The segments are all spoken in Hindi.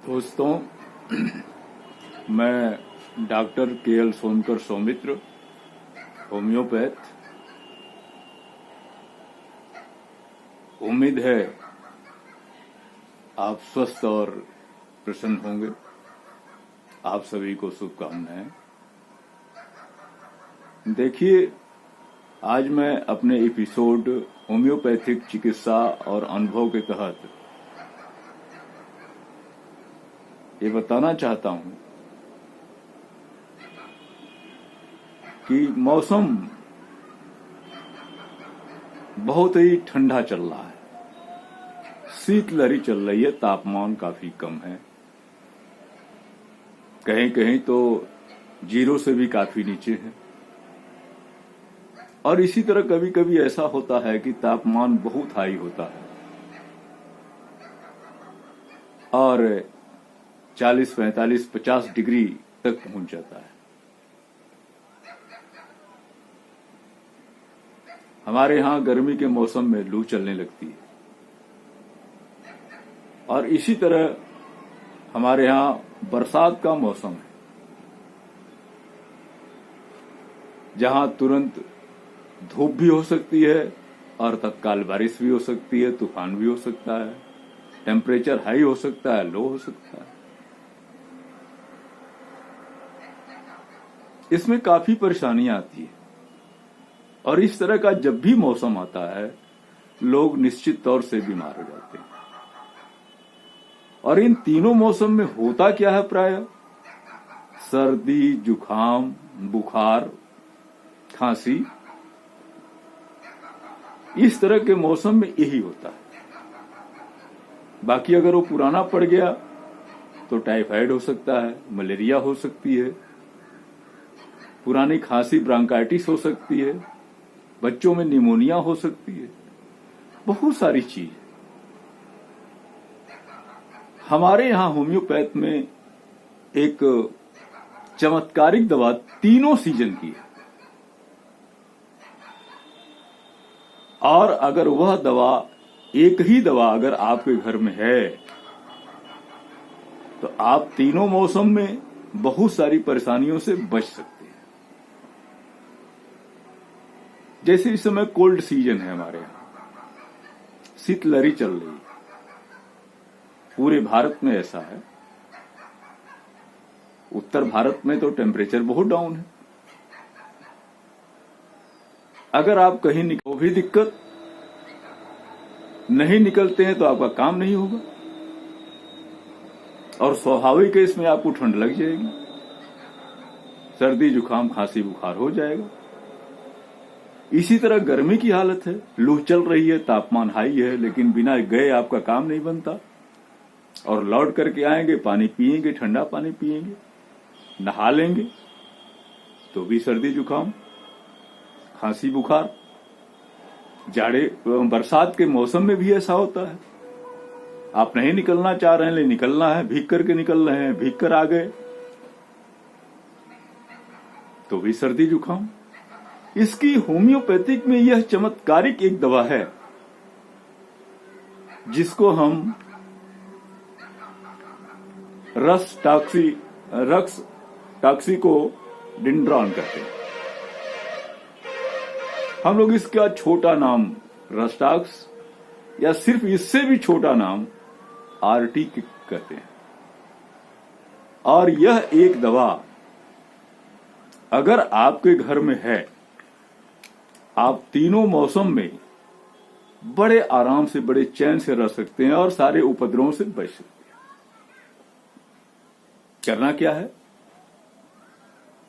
दोस्तों, मैं doctor K L. Sonkar Saumitra, homeopath. उम्मीद है आप स्वस्थ और प्रसन्न होंगे। आप सभी को शुभकामनाएं। देखिए, आज मैं अपने एपिसोड होम्योपैथिक चिकित्सा और अनुभव के तहत ये बताना चाहता हूं कि मौसम बहुत ही ठंडा चल रहा है, शीतलहरी चल रही है, तापमान काफी कम है, कहीं कहीं तो 0 से भी काफी नीचे है। और इसी तरह कभी कभी ऐसा होता है कि तापमान बहुत हाई होता है और 40, 45, 50 डिग्री तक पहुंच जाता है। हमारे यहां गर्मी के मौसम में लू चलने लगती है और इसी तरह हमारे यहां बरसात का मौसम है, जहां तुरंत धूप भी हो सकती है और तत्काल बारिश भी हो सकती है, तूफान भी हो सकता है, टेम्परेचर हाई हो सकता है, लो हो सकता है। इसमें काफी परेशानियां आती है और इस तरह का जब भी मौसम आता है, लोग निश्चित तौर से बीमार हो जाते हैं। और इन तीनों मौसम में होता क्या है? प्रायः सर्दी, जुकाम, बुखार, खांसी, इस तरह के मौसम में यही होता है। बाकी अगर वो पुराना पड़ गया तो टाइफाइड हो सकता है, मलेरिया हो सकती है, पुरानी खांसी ब्रांकाइटिस हो सकती है, बच्चों में निमोनिया हो सकती है, बहुत सारी चीज। हमारे यहां होम्योपैथ में एक चमत्कारिक दवा तीनों सीजन की है और अगर वह दवा, एक ही दवा अगर आपके घर में है तो आप तीनों मौसम में बहुत सारी परेशानियों से बच सकते हैं। जैसे इस समय कोल्ड सीजन है, हमारे यहां शीतलहरी चल रही है, पूरे भारत में ऐसा है। उत्तर भारत में तो टेम्परेचर बहुत डाउन है। अगर आप कहीं निकलो भी दिक्कत, नहीं निकलते हैं तो आपका काम नहीं होगा और स्वाभाविक है इसमें आपको ठंड लग जाएगी, सर्दी, जुकाम, खांसी, बुखार हो जाएगा। इसी तरह गर्मी की हालत है, लू चल रही है, तापमान हाई है, लेकिन बिना गए आपका काम नहीं बनता और लौट करके आएंगे, पानी पिएंगे, ठंडा पानी पिएंगे, नहा लेंगे तो भी सर्दी, जुकाम, खांसी, बुखार। जाड़े बरसात के मौसम में भी ऐसा होता है। आप नहीं निकलना चाह रहे हैं लेकिन निकलना है, भीग करके निकल रहे हैं, भीग कर आ गए तो भी सर्दी, जुकाम। इसकी होम्योपैथिक में यह चमत्कारिक एक दवा है जिसको हम रक्स टॉक्सिकोडिंड्रॉन कहते हैं। हम लोग इसका छोटा नाम रस्टाक्स या सिर्फ इससे भी छोटा नाम आरटी कहते हैं। और यह एक दवा अगर आपके घर में है, आप तीनों मौसम में बड़े आराम से, बड़े चैन से रह सकते हैं और सारे उपद्रवों से बच सकते हैं। करना क्या है?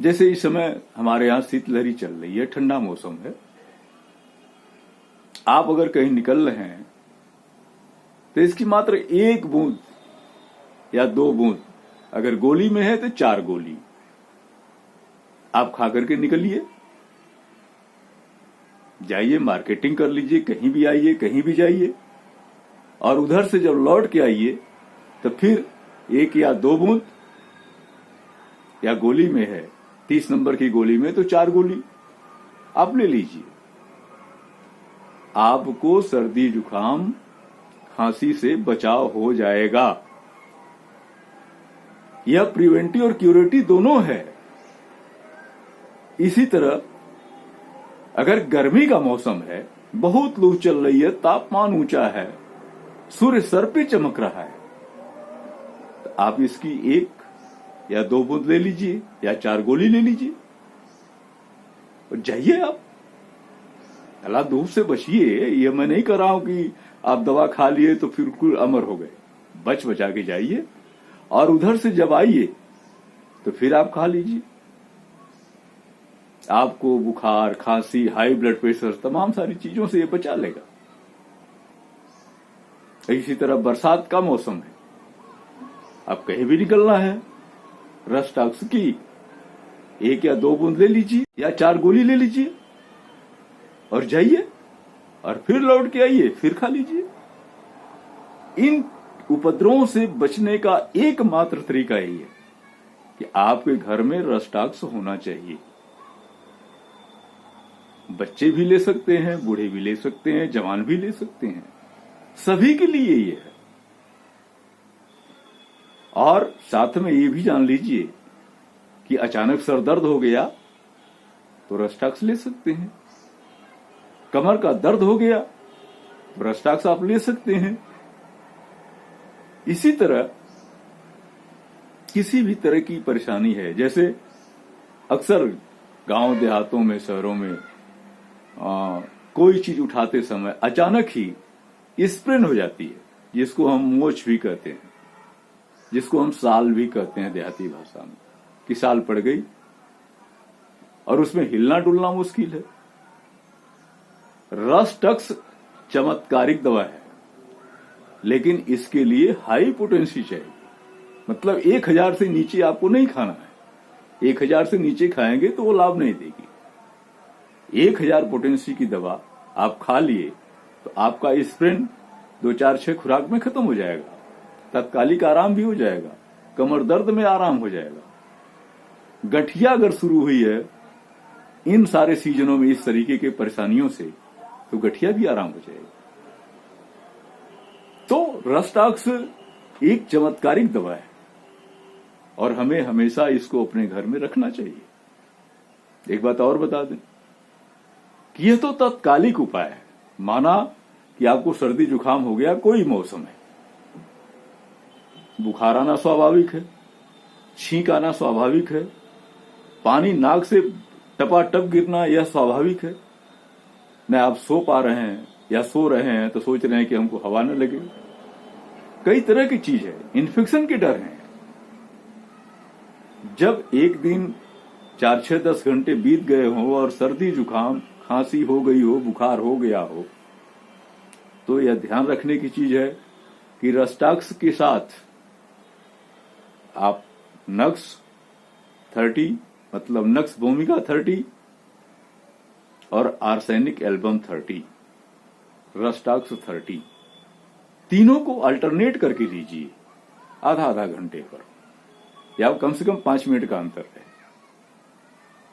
जैसे इस समय हमारे यहां शीतलहरी चल रही है, ठंडा मौसम है, आप अगर कहीं निकल रहे हैं तो इसकी मात्र 1 बूंद या 2 बूंद, अगर गोली में है तो 4 गोली आप खा करके निकलिए, जाइए, मार्केटिंग कर लीजिए, कहीं भी आइए, कहीं भी जाइए, और उधर से जब लौट के आइए तो फिर 1 या 2 बूंद, या गोली में है 30 नंबर की गोली में तो 4 गोली आप ले लीजिए। आपको सर्दी, जुकाम, खांसी से बचाव हो जाएगा। यह प्रिवेंटिव और क्यूरेटिव दोनों है। इसी तरह अगर गर्मी का मौसम है, बहुत लू चल रही है, तापमान ऊंचा है, सूर्य सर पे चमक रहा है, तो आप इसकी 1 या 2 बूंद ले लीजिए या 4 गोली ले लीजिए और जाइए आप। अल्लाह धूप से बचिए। ये मैं नहीं कर रहा हूं कि आप दवा खा लिए तो फिर कुल अमर हो गए। बचा के जाइए और उधर से जब आइए तो फिर आप खा लीजिए। आपको बुखार, खांसी, हाई ब्लड प्रेशर, तमाम सारी चीजों से ये बचा लेगा। इसी तरह बरसात का मौसम है, अब कहीं भी निकलना है, रस्टॉक्स की 1 या 2 बूंद ले लीजिए या 4 गोली ले लीजिए और जाइए और फिर लौट के आइए, फिर खा लीजिए। इन उपद्रवों से बचने का एकमात्र तरीका यही है कि आपके घर में रस्टॉक्स होना चाहिए। बच्चे भी ले सकते हैं, बूढ़े भी ले सकते हैं, जवान भी ले सकते हैं, सभी के लिए ये है। और साथ में ये भी जान लीजिए कि अचानक सर दर्द हो गया तो रस्टॉक्स ले सकते हैं। कमर का दर्द हो गया तो रस्टॉक्स आप ले सकते हैं। इसी तरह किसी भी तरह की परेशानी है, जैसे अक्सर गांव देहातों में, शहरों में कोई चीज उठाते समय अचानक ही स्प्रेन हो जाती है, जिसको हम मोच भी कहते हैं, जिसको हम साल भी कहते हैं देहाती भाषा में, कि साल पड़ गई और उसमें हिलना डुलना मुश्किल है। रस्टॉक्स चमत्कारिक दवा है, लेकिन इसके लिए हाई पोटेंसी चाहिए। मतलब 1000 से नीचे आपको नहीं खाना है। 1000 से नीचे खाएंगे तो वो लाभ नहीं देगी। 1000 पोटेंसी की दवा आप खा लिए तो आपका स्प्रेन 2, 4, 6 खुराक में खत्म हो जाएगा, तत्कालिक आराम भी हो जाएगा, कमर दर्द में आराम हो जाएगा। गठिया अगर शुरू हुई है इन सारे सीजनों में इस तरीके के परेशानियों से, तो गठिया भी आराम हो जाएगा। तो रस्टॉक्स एक चमत्कारिक दवा है और हमें हमेशा इसको अपने घर में रखना चाहिए। एक बात और बता दें कि यह तो तत्कालिक उपाय है। माना कि आपको सर्दी जुकाम हो गया, कोई मौसम है, बुखार आना स्वाभाविक है, छींक आना स्वाभाविक है, पानी नाक से टपाटप गिरना यह स्वाभाविक है। न आप सो पा रहे हैं या सो रहे हैं तो सोच रहे हैं कि हमको हवा न लगे। कई तरह की चीज है, इन्फेक्शन के डर हैं। जब एक दिन 4, 6, 10 घंटे बीत गए हो और सर्दी जुकाम खांसी हो गई हो, बुखार हो गया हो, तो यह ध्यान रखने की चीज है कि रस्टॉक्स के साथ आप नक्स 30 मतलब नक्स भूमिका 30 और आर्सेनिक एल्बम 30, रस्टॉक्स 30, तीनों को अल्टरनेट करके लीजिए आधा घंटे पर, या कम से कम 5 मिनट का अंतर है,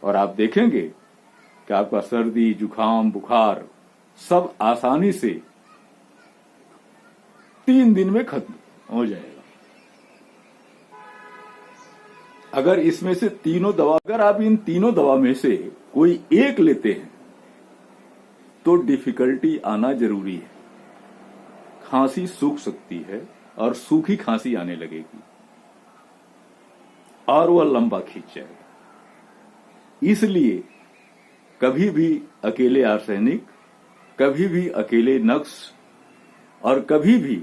और आप देखेंगे कि आपका सर्दी जुकाम बुखार सब आसानी से 3 दिन में खत्म हो जाएगा। अगर इसमें से अगर आप इन तीनों दवा में से कोई एक लेते हैं तो डिफिकल्टी आना जरूरी है। खांसी सूख सकती है और सूखी खांसी आने लगेगी और वह लंबा खींच जाएगा। इसलिए कभी भी अकेले आर्सेनिक, कभी भी अकेले नक्स और कभी भी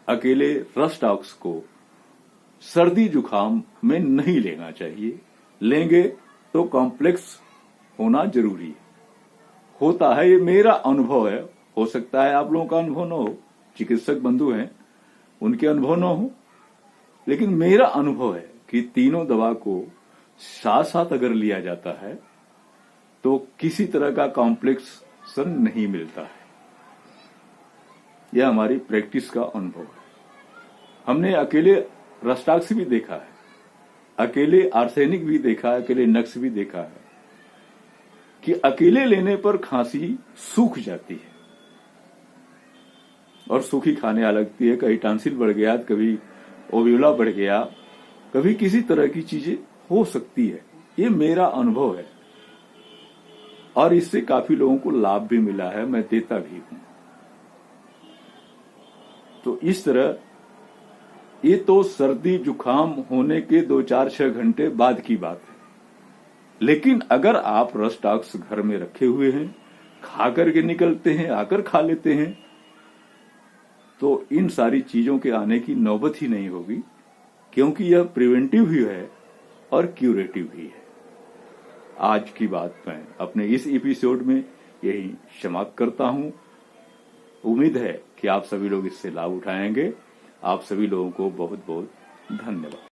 अकेले रस्टॉक्स को सर्दी जुकाम में नहीं लेना चाहिए। लेंगे तो कॉम्प्लेक्स होना जरूरी है। होता है, ये मेरा अनुभव है, हो सकता है आप लोगों का अनुभव न हो, चिकित्सक बंधु हैं उनके अनुभव न हो, लेकिन मेरा अनुभव है कि तीनों दवा को साथ साथ अगर लिया जाता है तो किसी तरह का कॉम्प्लेक्सन नहीं मिलता है। यह हमारी प्रैक्टिस का अनुभव है। हमने अकेले रस्टॉक्स भी देखा है, अकेले आर्सेनिक भी देखा है, अकेले नक्स भी देखा है कि अकेले लेने पर खांसी सूख जाती है और सूखी खाने लगती है। कभी टांसिल बढ़ गया, कभी ओव्यूला बढ़ गया, कभी किसी तरह की चीजें हो सकती है। ये मेरा अनुभव है और इससे काफी लोगों को लाभ भी मिला है, मैं देता भी हूं। तो इस तरह ये तो सर्दी जुकाम होने के 2-4-6 घंटे बाद की बात है। लेकिन अगर आप रसटॉक्स घर में रखे हुए हैं, खा करके निकलते हैं, आकर खा लेते हैं, तो इन सारी चीजों के आने की नौबत ही नहीं होगी, क्योंकि यह प्रिवेंटिव भी है और क्यूरेटिव भी है। आज की बात मैं अपने इस एपिसोड में यही समाप्त करता हूं। उम्मीद है कि आप सभी लोग इससे लाभ उठाएंगे। आप सभी लोगों को बहुत बहुत धन्यवाद।